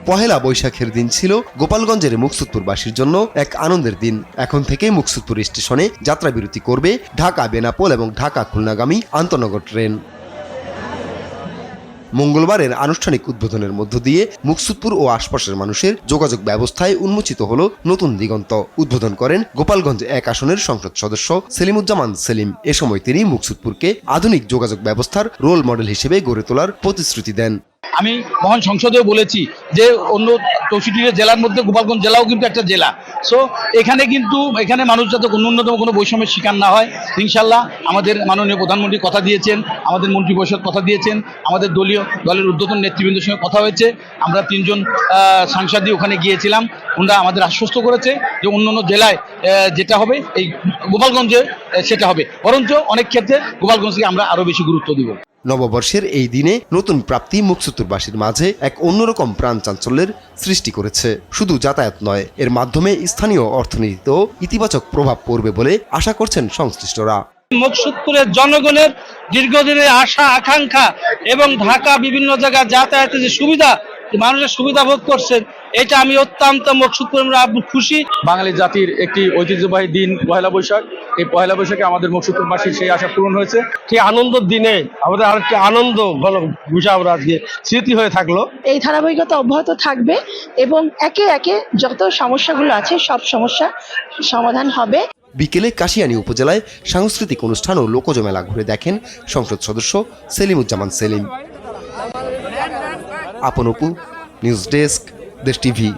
পহেলা বৈশাখের দিন ছিল গোপালগঞ্জের মুকসুদপুরবাসীর জন্য এক আনন্দের দিন। এখন থেকে মুকসুদপুর স্টেশনে যাত্রা বিরতি করবে ঢাকা বেনাপোল এবং ঢাকা খুলনাগামী আন্তনগর ট্রেন। মঙ্গলবারের আনুষ্ঠানিক উদ্বোধনের মধ্য দিয়ে মুকসুদপুর ও আশপাশের মানুষের যোগাযোগ ব্যবস্থায় উন্মোচিত হল নতুন দিগন্ত। উদ্বোধন করেন গোপালগঞ্জ 1 আসনের সংসদ সদস্য সেলিমুজ্জামান সেলিম। এ সময় তিনি মুকসুদপুরকে আধুনিক যোগাযোগ ব্যবস্থার রোল মডেল হিসেবে গড়ে তোলার প্রতিশ্রুতি দেন। আমি মহান সংসদেও বলেছি যে অন্য 64 জেলার মধ্যে গোপালগঞ্জ জেলাও কিন্তু একটা জেলা। সো এখানে মানুষ যাতে ন্যূনতম কোনো বৈষম্যের শিকার না হয়, ইনশাল্লাহ আমাদের মাননীয় প্রধানমন্ত্রী কথা দিয়েছেন, আমাদের মন্ত্রিপরিষদ কথা দিয়েছেন, আমাদের দলের ঊর্ধ্বতন নেতৃবৃন্দের সঙ্গে কথা হয়েছে। আমরা 3 জন সাংসদই ওখানে গিয়েছিলাম। ওনারা আমাদের আশ্বস্ত করেছে যে অন্যান্য জেলায় যেটা হবে এই গোপালগঞ্জে সেটা হবে, বরঞ্চ অনেক ক্ষেত্রে গোপালগঞ্জকে আমরা আরও বেশি গুরুত্ব দিব। নববর্ষের এই দিনে নতুন প্রাপ্তি মুকসুদপুরবাসীর মাঝে এক অন্যরকম প্রাণ চাঞ্চল্যের সৃষ্টি করেছে। শুধু যাতায়াত নয়, এর মাধ্যমে স্থানীয় অর্থনীতিতেও ইতিবাচক প্রভাব পড়বে বলে আশা করছেন সংশ্লিষ্টরা। মুকসুদপুরের জনগণের দীর্ঘদিনের আশা আকাঙ্ক্ষা এবং ঢাকা বিভিন্ন জায়গায় যাতায়াতের যে সুবিধা, মানুষের সুবিধা ভোগ করছেন, এটা আমি অত্যন্ত মুকসুদপুর খুশি। বাঙালি জাতির একটি ঐতিহ্যবাহী দিন পহেলা বৈশাখ। এই পহেলা বৈশাখে আমাদের মুকসুদপুরবাসীর সেই আশা পূরণ হয়েছে। সেই আনন্দের দিনে আমাদের আরেকটি আনন্দ বিষয় আমরা আজকে স্মৃতি হয়ে থাকলো। এই ধারাবাহিকতা অব্যাহত থাকবে এবং একে একে যত সমস্যাগুলো আছে সব সমস্যা সমাধান হবে। বিকেলে কাশিয়ানী উপজেলায় সাংস্কৃতিক অনুষ্ঠান ও লোকজ মেলা ঘুরে দেখেন সংসদ সদস্য সেলিমুজ্জামান সেলিম। আপন অপু, নিউজ ডেস্ক, দেশ টিভি।